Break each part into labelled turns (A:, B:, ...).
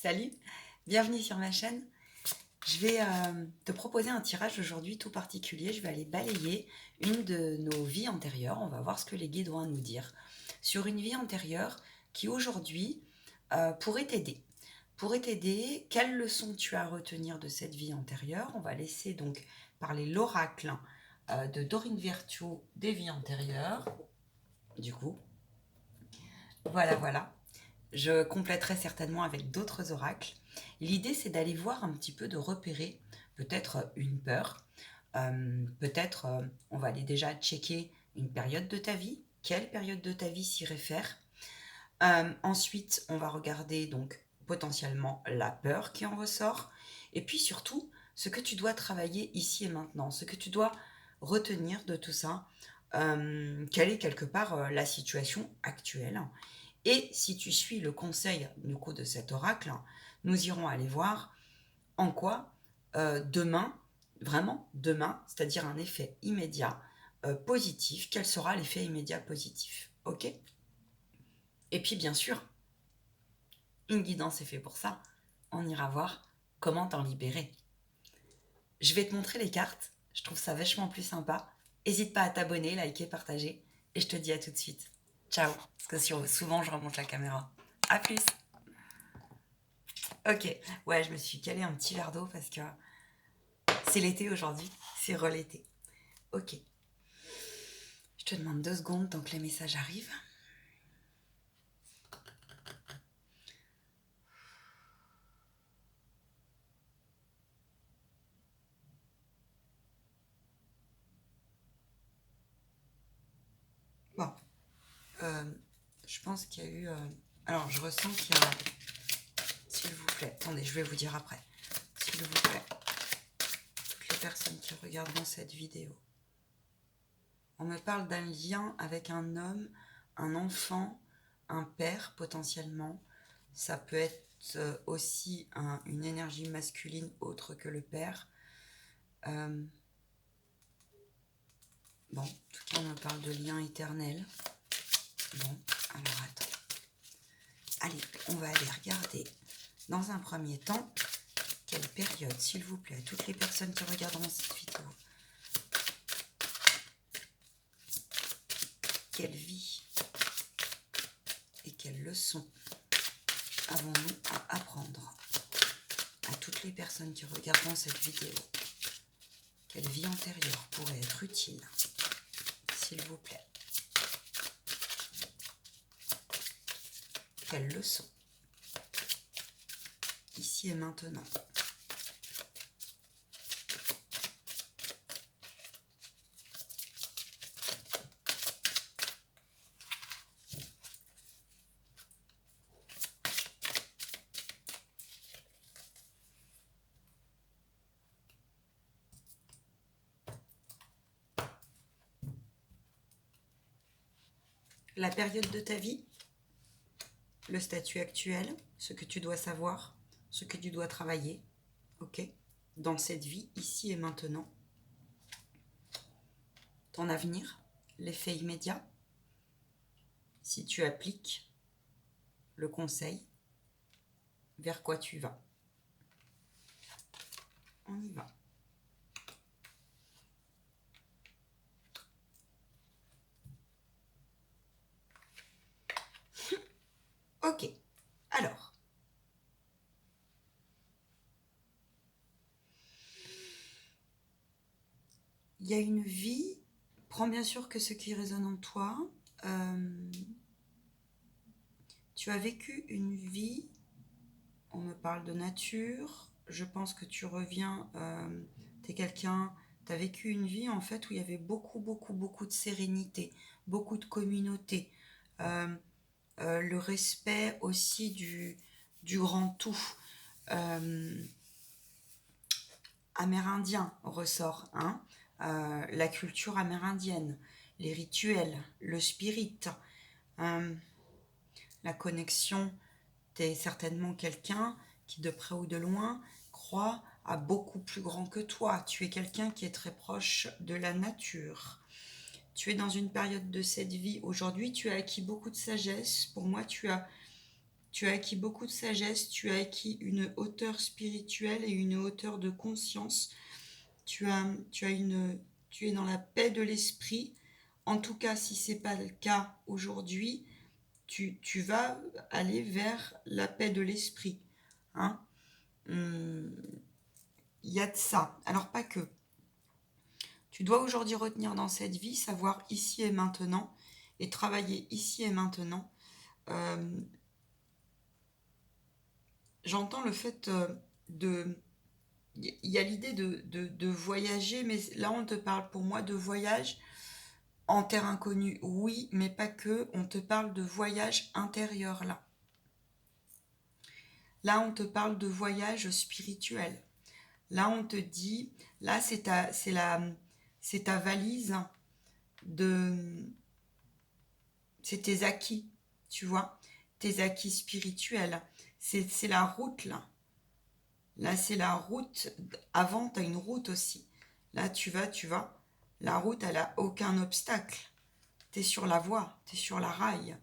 A: Salut, bienvenue sur ma chaîne. Je vais te proposer un tirage aujourd'hui tout particulier. Je vais aller balayer une de nos vies antérieures. On va voir ce que les guides ont à nous dire sur une vie antérieure qui aujourd'hui pourrait t'aider. Pourrait t'aider, quelles leçons tu as à retenir de cette vie antérieure? On va laisser donc parler l'oracle de Dorine Virtue des vies antérieures. Du coup, voilà. Je compléterai certainement avec d'autres oracles. L'idée, c'est d'aller voir un petit peu, de repérer peut-être une peur. Peut-être, on va aller déjà checker une période de ta vie. Quelle période de ta vie s'y réfère? Ensuite, on va regarder donc potentiellement la peur qui en ressort. Et puis surtout, ce que tu dois travailler ici et maintenant, ce que tu dois retenir de tout ça. Quelle est quelque part la situation actuelle? Et si tu suis le conseil du coup de cet oracle, nous irons aller voir en quoi demain, vraiment demain, c'est-à-dire un effet immédiat positif, quel sera l'effet immédiat positif. Ok? Et puis bien sûr, une guidance est faite pour ça. On ira voir comment t'en libérer. Je vais te montrer les cartes. Je trouve ça vachement plus sympa. N'hésite pas à t'abonner, liker, partager. Et je te dis à tout de suite. Ciao. Parce que souvent je remonte la caméra. À plus. Ok, ouais, je me suis calé un petit verre d'eau parce que c'est l'été aujourd'hui, c'est l'été. Ok, je te demande 2 secondes tant que les messages arrivent. Bon, je pense qu'il y a eu... Alors, je ressens qu'il y a... S'il vous plaît, attendez, je vais vous dire après. S'il vous plaît, toutes les personnes qui regarderont cette vidéo, on me parle d'un lien avec un homme, un enfant, un père potentiellement. Ça peut être aussi une énergie masculine autre que le père. Bon, en tout cas, on me parle de lien éternel. Bon, alors attends. Allez, on va aller regarder dans un premier temps quelle période, s'il vous plaît, toutes les personnes qui regarderont cette vidéo. Quelle vie et quelles leçons avons-nous à apprendre à toutes les personnes qui regarderont cette vidéo? Quelle vie antérieure pourrait être utile, s'il vous plaît? Quelles leçons, ici et maintenant? La période de ta vie, le statut actuel, ce que tu dois savoir, ce que tu dois travailler, ok, dans cette vie, ici et maintenant. Ton avenir, l'effet immédiat, si tu appliques le conseil, vers quoi tu vas. On y va. Ok, alors. Il y a une vie, prends bien sûr que ce qui résonne en toi. Tu as vécu une vie, on me parle de nature, je pense que tu reviens, tu es quelqu'un, tu as vécu une vie en fait où il y avait beaucoup de sérénité, beaucoup de communauté, le respect aussi du grand tout. Amérindien ressort, hein, la culture amérindienne, les rituels, le spirit, la connexion. Tu es certainement quelqu'un qui, de près ou de loin, croit à beaucoup plus grand que toi. Tu es quelqu'un qui est très proche de la nature. Tu es dans une période de cette vie. Aujourd'hui, tu as acquis beaucoup de sagesse. Pour moi, tu as Tu as acquis beaucoup de sagesse, tu as acquis une hauteur spirituelle et une hauteur de conscience. Tu es dans la paix de l'esprit. En tout cas, si ce n'est pas le cas aujourd'hui, tu vas aller vers la paix de l'esprit. Hein. Il y a de ça. Alors pas que. Tu dois aujourd'hui retenir dans cette vie, savoir ici et maintenant, et travailler ici et maintenant. J'entends le fait de... Il y a l'idée de voyager, mais là on te parle pour moi de voyage en terre inconnue. Oui, mais pas que. On te parle de voyage intérieur là. Là on te parle de voyage spirituel. Là on te dit, là c'est ta valise c'est tes acquis, tu vois, tes acquis spirituels. C'est la route là. Là, c'est la route. Avant, tu as une route aussi. Là, tu vas. La route, elle a aucun obstacle. Tu es sur la voie, tu es sur la rail.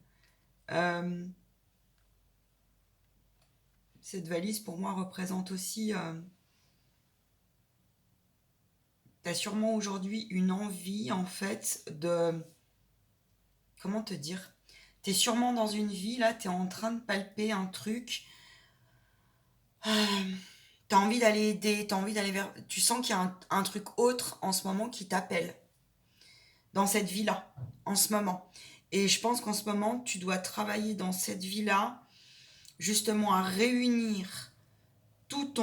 A: Cette valise, pour moi, représente aussi... tu as sûrement aujourd'hui une envie, en fait, de... Comment te dire? Tu es sûrement dans une vie, là, tu es en train de palper un truc. T'as envie d'aller aider, t'as envie d'aller vers... Tu sens qu'il y a un truc autre en ce moment qui t'appelle dans cette vie-là, en ce moment. Et je pense qu'en ce moment, tu dois travailler dans cette vie-là, justement à réunir toute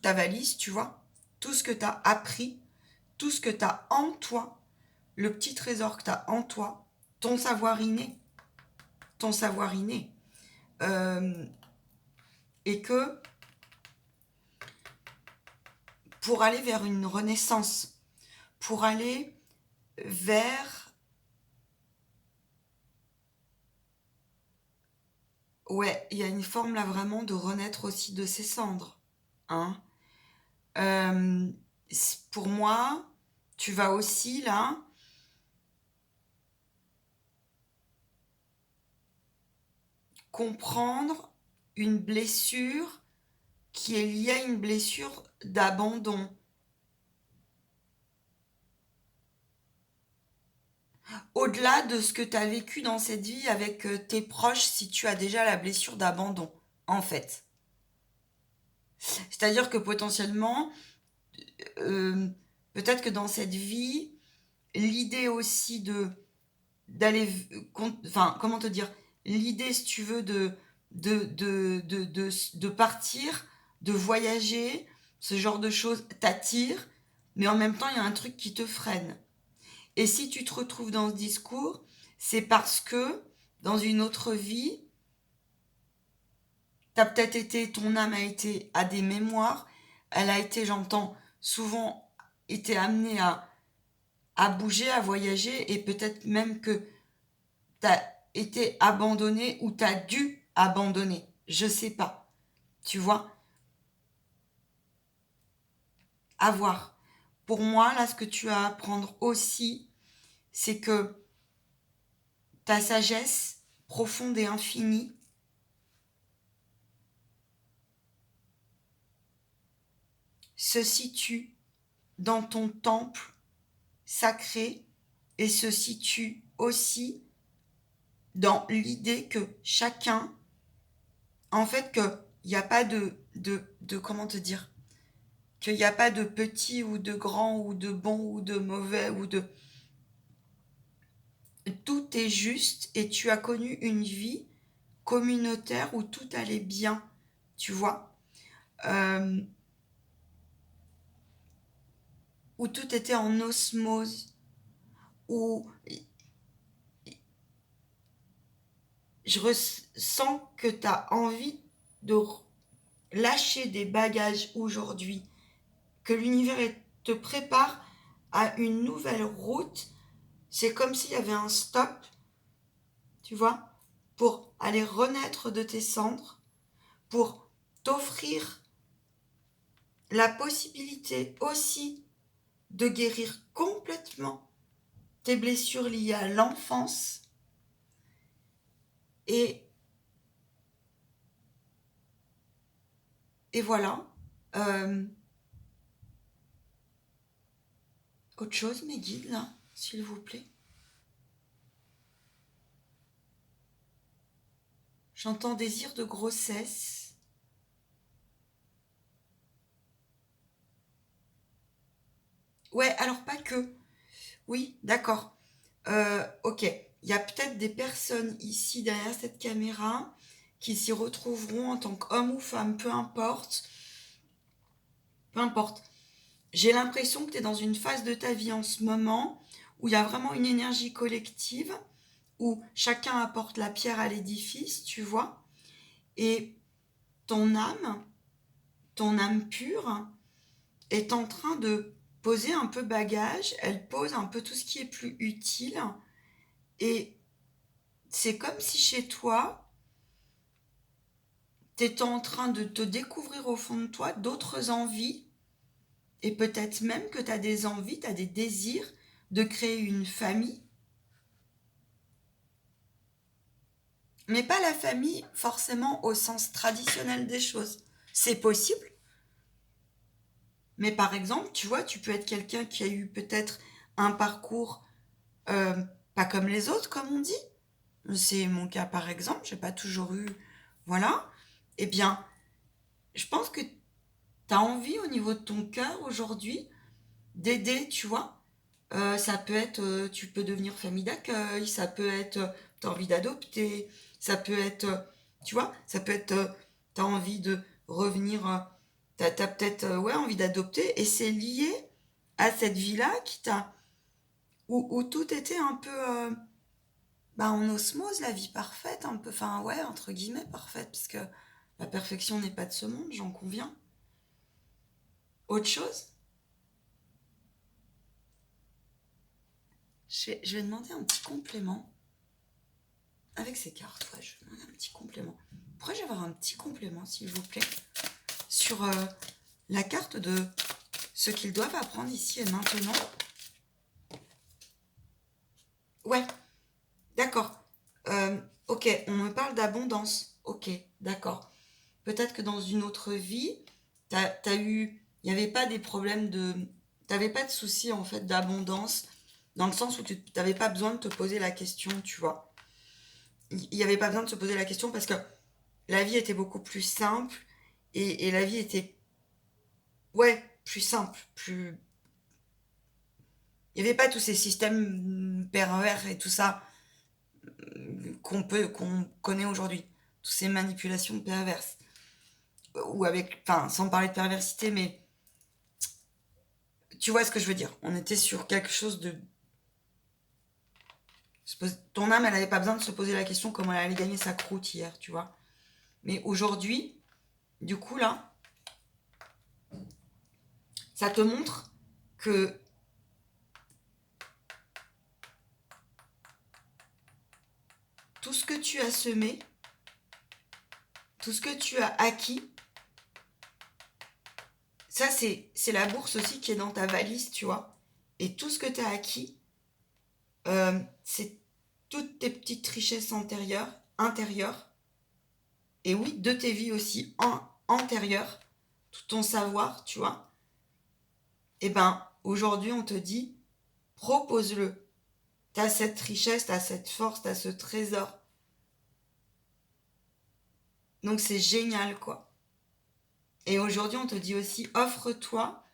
A: ta valise, tu vois, tout ce que tu as appris, tout ce que tu as en toi, le petit trésor que tu as en toi, ton savoir inné, ton savoir inné. Et que pour aller vers une renaissance, pour aller vers... Ouais, il y a une forme là vraiment de renaître aussi de ses cendres. Hein. Pour moi, tu vas aussi là comprendre une blessure qui est liée à une blessure d'abandon. Au-delà de ce que tu as vécu dans cette vie avec tes proches, si tu as déjà la blessure d'abandon, en fait. C'est-à-dire que potentiellement, peut-être que dans cette vie, l'idée aussi d'aller... Enfin, comment te dire? L'idée, si tu veux, de partir, de voyager, ce genre de choses t'attire, mais en même temps, il y a un truc qui te freine. Et si tu te retrouves dans ce discours, c'est parce que dans une autre vie, ton âme a été à des mémoires, elle a été, j'entends, souvent été amenée à bouger, à voyager, et peut-être même que tu as été abandonné ou tu as dû abandonner. Je sais pas. Tu vois? À voir. Pour moi, là, ce que tu as à apprendre aussi, c'est que ta sagesse profonde et infinie se situe dans ton temple sacré et se situe aussi dans l'idée que chacun, en fait, qu'il n'y a pas comment te dire, qu'il n'y a pas de petit ou de grand ou de bon ou de mauvais ou de... Tout est juste et tu as connu une vie communautaire où tout allait bien, tu vois, où tout était en osmose, où je ressens que tu as envie de lâcher des bagages aujourd'hui, que l'univers te prépare à une nouvelle route. C'est comme s'il y avait un stop, tu vois, pour aller renaître de tes cendres, pour t'offrir la possibilité aussi de guérir complètement tes blessures liées à l'enfance et Et voilà. Euh, Autre chose, mes guides, là, s'il vous plaît. J'entends désir de grossesse. Ouais, alors pas que. Oui, d'accord. Ok. Il y a peut-être des personnes ici derrière cette caméra qui s'y retrouveront en tant qu'homme ou femme, peu importe. Peu importe. J'ai l'impression que tu es dans une phase de ta vie en ce moment où il y a vraiment une énergie collective, où chacun apporte la pierre à l'édifice, tu vois. Et ton ton âme pure, est en train de poser un peu bagage, elle pose un peu tout ce qui est plus utile. Et c'est comme si chez toi, tu étais en train de te découvrir au fond de toi d'autres envies. Et peut-être même que tu as des envies, tu as des désirs de créer une famille. Mais pas la famille forcément au sens traditionnel des choses. C'est possible. Mais par exemple, tu vois, tu peux être quelqu'un qui a eu peut-être un parcours euh, pas comme les autres, comme on dit. C'est mon cas par exemple, j'ai pas toujours eu. Voilà. Eh bien, je pense que tu as envie au niveau de ton cœur aujourd'hui d'aider, tu vois. Ça peut être, tu peux devenir famille d'accueil, ça peut être, tu as envie d'adopter, ça peut être, tu vois, ça peut être, tu as envie de revenir, t'as peut-être, ouais, envie d'adopter, et c'est lié à cette vie-là qui t'a, où tout était un peu, bah, en osmose, la vie parfaite, un peu, enfin, ouais, entre guillemets, parfaite, parce que la perfection n'est pas de ce monde, j'en conviens. Autre chose, je vais demander un petit complément. Avec ces cartes, ouais, je vais demander un petit complément. Pourrais-je avoir un petit complément, s'il vous plaît, sur la carte de ce qu'ils doivent apprendre ici et maintenant? Ouais, d'accord. Ok, on me parle d'abondance. Ok, d'accord. Peut-être que dans une autre vie, t'as eu... Il n'y avait pas des problèmes de... T'avais pas de soucis, en fait, d'abondance, dans le sens où tu n'avais pas besoin de te poser la question, tu vois. Il n'y avait pas besoin de se poser la question parce que la vie était beaucoup plus simple et la vie était, ouais, plus simple, plus... Il n'y avait pas tous ces systèmes pervers et tout ça qu'on connaît aujourd'hui. Toutes ces manipulations perverses. Ou avec, enfin, sans parler de perversité, mais tu vois ce que je veux dire. On était sur quelque chose de... Ton âme, elle n'avait pas besoin de se poser la question comment elle allait gagner sa croûte hier, tu vois. Mais aujourd'hui, du coup, là, ça te montre que tout ce que tu as semé, tout ce que tu as acquis, ça, c'est la bourse aussi qui est dans ta valise, tu vois. Et tout ce que tu as acquis, c'est toutes tes petites richesses intérieures, et oui, de tes vies aussi antérieures, tout ton savoir, tu vois. Et ben, aujourd'hui, on te dit, propose-le. Tu as cette richesse, tu as cette force, tu as ce trésor. Donc, c'est génial, quoi. Et aujourd'hui, on te dit aussi, offre-toi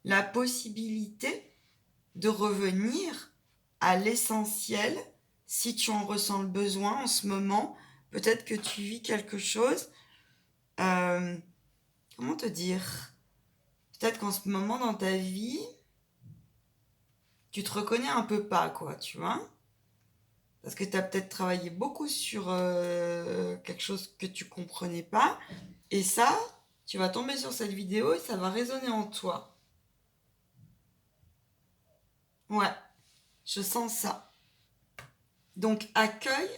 A: la possibilité de revenir à l'essentiel si tu en ressens le besoin en ce moment. Peut-être que tu vis quelque chose. euh, Comment te dire? Peut-être qu'en ce moment dans ta vie, tu te reconnais un peu pas, quoi, tu vois? Parce que tu as peut-être travaillé beaucoup sur quelque chose que tu comprenais pas. Et ça, tu vas tomber sur cette vidéo et ça va résonner en toi. Ouais, je sens ça. Donc accueille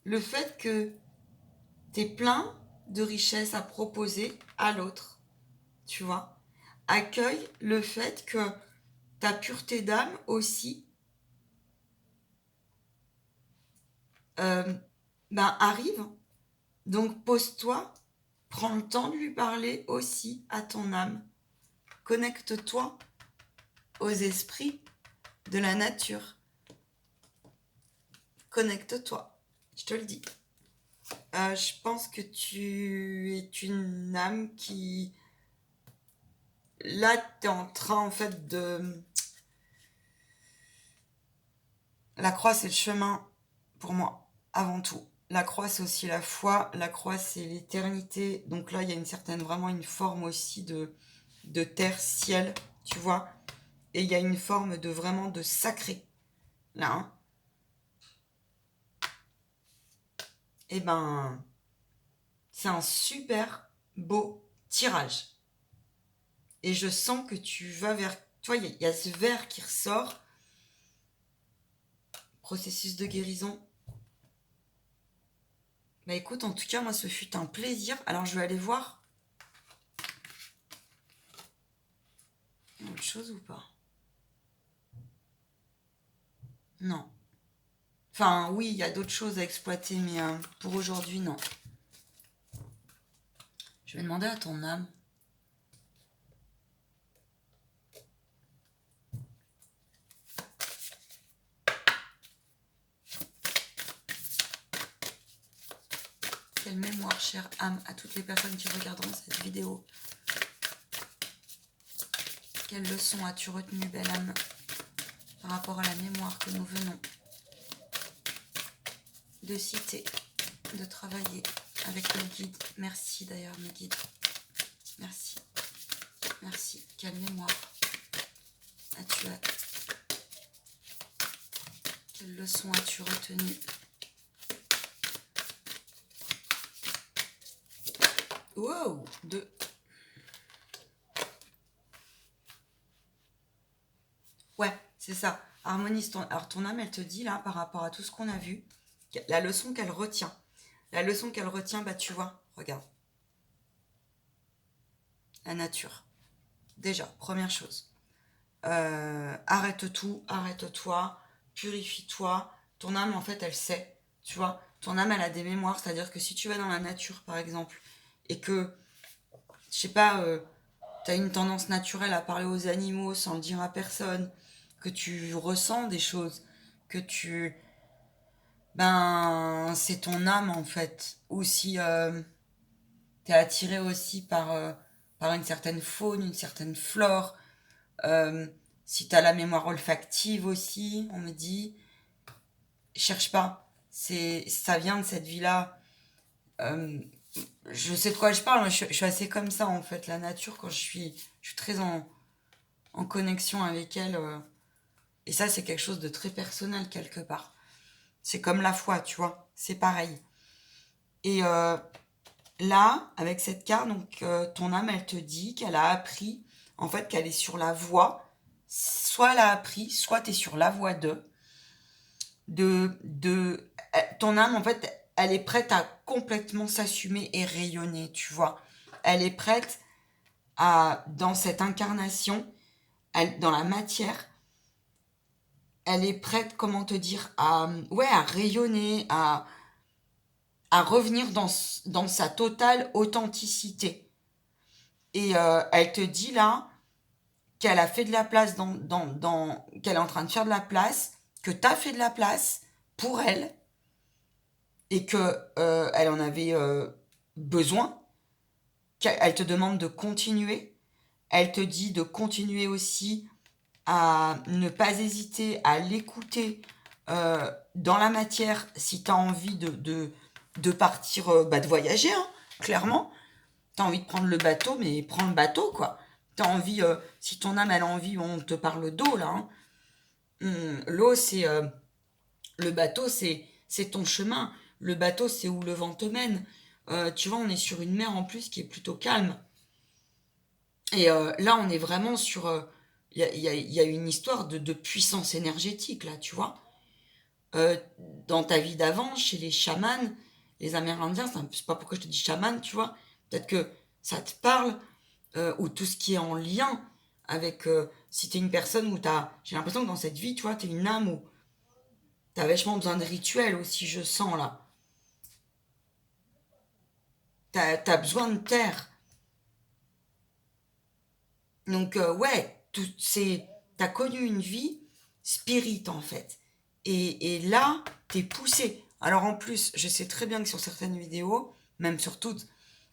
A: le fait que t'es plein de richesses à proposer à l'autre, tu vois. Accueille le fait que ta pureté d'âme aussi euh, ben, arrive. Donc pose-toi, Prends le temps de lui parler aussi à ton âme. Connecte-toi aux esprits de la nature. Connecte-toi, je te le dis. Je pense que tu es une âme qui... Là, tu es en train, en fait, de... La croix, c'est le chemin, pour moi, avant tout. La croix, c'est aussi la foi. La croix, c'est l'éternité. Donc là, il y a vraiment une forme aussi de terre-ciel, tu vois. Et il y a une forme de vraiment de sacré, là. Hein. Et ben, c'est un super beau tirage. Et je sens que tu vas vers... Toi, il y a ce verre qui ressort. Processus de guérison. Bah écoute, en tout cas, moi, ce fut un plaisir. Alors, je vais aller voir. Il y a autre chose ou pas? Non. Enfin, oui, il y a d'autres choses à exploiter, mais pour aujourd'hui, non. Je vais demander à ton âme. Quelle mémoire, chère âme, à toutes les personnes qui regarderont cette vidéo. Quelle leçon as-tu retenue, belle âme, par rapport à la mémoire que nous venons de citer, de travailler avec nos guides. Merci d'ailleurs, mes guides. Merci. Merci. Quelle mémoire as-tu... Quelle leçon as-tu retenue? Wow, deux. Ouais, c'est ça. Harmonise ton... Alors ton âme, elle te dit là, par rapport à tout ce qu'on a vu, la leçon qu'elle retient. La leçon qu'elle retient, bah tu vois, regarde. La nature. Déjà, première chose. Arrête tout, arrête-toi, purifie-toi. Ton âme, en fait, elle sait. Tu vois, ton âme, elle a des mémoires. C'est-à-dire que si tu vas dans la nature, par exemple, et que, je sais pas, t'as une tendance naturelle à parler aux animaux sans le dire à personne, que tu ressens des choses, que tu... Ben, c'est ton âme, en fait. Ou si t'es attiré aussi par une certaine faune, une certaine flore, euh, si t'as la mémoire olfactive aussi, on me dit, cherche pas. Ça vient de cette vie-là. Euh, je sais de quoi je parle. Moi, je suis assez comme ça, en fait. La nature, quand je suis très en connexion avec elle. Et ça, c'est quelque chose de très personnel, quelque part. C'est comme la foi, tu vois. C'est pareil. Et là, avec cette carte, donc, ton âme, elle te dit qu'elle a appris, en fait, qu'elle est sur la voie. Soit elle a appris, soit tu es sur la voie ton âme, en fait, elle est prête à complètement s'assumer et rayonner, tu vois. Elle est prête à, dans cette incarnation, dans la matière, elle est prête, comment te dire, ouais, à rayonner, à revenir dans sa totale authenticité. Et elle te dit là qu'elle a fait de la place qu'elle est en train de faire de la place, que tu as fait de la place pour elle et que elle en avait besoin, qu'elle te demande de continuer. Elle te dit de continuer aussi à ne pas hésiter à l'écouter dans la matière si tu as envie de partir, de voyager, hein, clairement. Tu as envie de prendre le bateau, mais prends le bateau, quoi. Tu as envie, si ton âme elle a envie, on te parle d'eau, là. Hein. L'eau, c'est... le bateau, c'est ton chemin. Le bateau, c'est où le vent te mène. Tu vois, on est sur une mer en plus qui est plutôt calme. Et là, on est vraiment sur... Il y a une histoire de puissance énergétique, là, tu vois. Euh, dans ta vie d'avant, chez les chamans, les Amérindiens, c'est pas pourquoi je te dis chaman, tu vois. Peut-être que ça te parle, ou tout ce qui est en lien avec... si t'es une personne où t'as... J'ai l'impression que dans cette vie, tu vois, t'es une âme où t'as vachement besoin de rituels aussi, je sens, là. T'as besoin de terre. Donc, ouais, t'as connu une vie spirit, en fait. Et là, t'es poussé. Alors, en plus, je sais très bien que sur certaines vidéos, même sur toutes,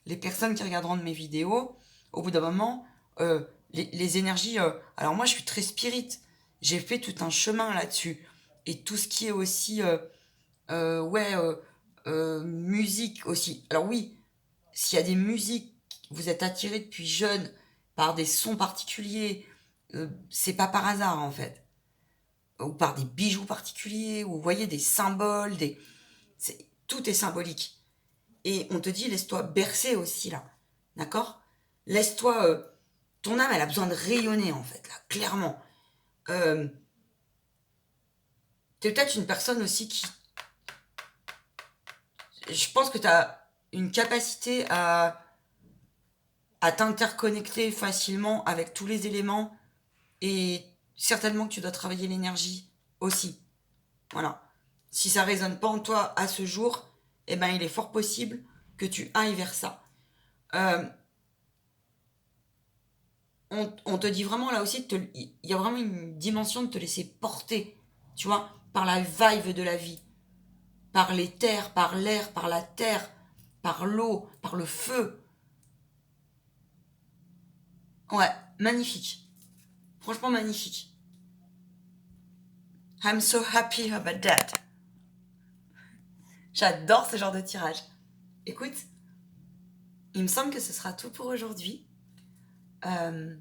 A: les personnes qui regarderont de mes vidéos, au bout d'un moment, les énergies... alors, moi, je suis très spirit. J'ai fait tout un chemin là-dessus. Et tout ce qui est aussi... ouais, musique aussi. Alors, oui, s'il y a des musiques, vous êtes attiré depuis jeune par des sons particuliers, c'est pas par hasard en fait. Ou par des bijoux particuliers, ou vous voyez des symboles, tout est symbolique. Et on te dit, laisse-toi bercer aussi là. D'accord. Laisse-toi. Ton âme, elle a besoin de rayonner en fait, là, clairement. Euh, T'es peut-être une personne aussi qui. Je pense que t'as une capacité à t'interconnecter facilement avec tous les éléments et certainement que tu dois travailler l'énergie aussi. Voilà. Si ça résonne pas en toi à ce jour, eh ben il est fort possible que tu ailles vers ça. Euh, on te dit vraiment là aussi, il y a vraiment une dimension de te laisser porter, tu vois, par la vibe de la vie, par les terres, par l'air, par la terre, par l'eau, par le feu. Ouais, magnifique. Franchement magnifique. I'm so happy about that. J'adore ce genre de tirage. Écoute, il me semble que ce sera tout pour aujourd'hui. Euh,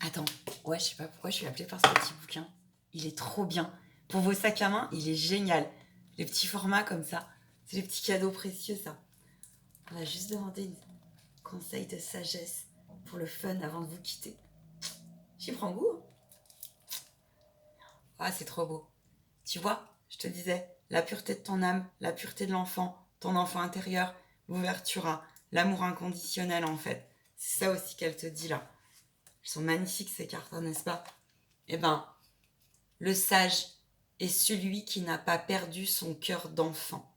A: Attends, ouais, je sais pas pourquoi je suis appelée par ce petit bouquin. Il est trop bien. Pour vos sacs à main, il est génial. Les petits formats comme ça. C'est les petits cadeaux précieux, ça. On va juste demander des conseils de sagesse pour le fun avant de vous quitter. J'y prends goût. Hein. Ah, c'est trop beau. Tu vois, je te disais, la pureté de ton âme, la pureté de l'enfant, ton enfant intérieur, l'ouverture à l'amour inconditionnel, en fait. C'est ça aussi qu'elle te dit là. Elles sont magnifiques ces cartes, hein, n'est-ce pas? Eh ben, le sage est celui qui n'a pas perdu son cœur d'enfant.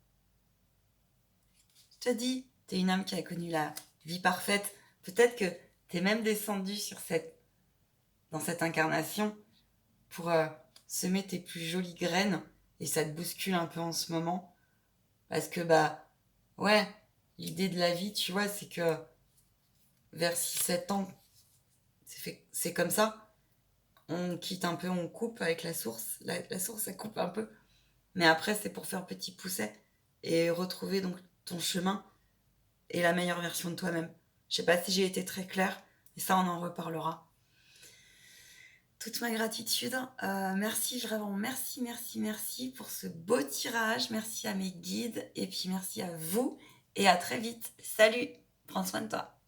A: Je te dis, t'es une âme qui a connu la vie parfaite. Peut-être que t'es même descendu dans cette incarnation pour semer tes plus jolies graines et ça te bouscule un peu en ce moment. Parce que, bah, ouais, l'idée de la vie, tu vois, c'est que vers 6-7 ans, c'est comme ça. On quitte un peu, on coupe avec la source. La source, ça coupe un peu. Mais après, c'est pour faire petit pousset et retrouver donc ton chemin et la meilleure version de toi-même. Je sais pas si j'ai été très claire, et ça, on en reparlera. Toute ma gratitude. Merci, vraiment, merci, merci, merci pour ce beau tirage. Merci à mes guides, et puis merci à vous, et à très vite. Salut, prends soin de toi.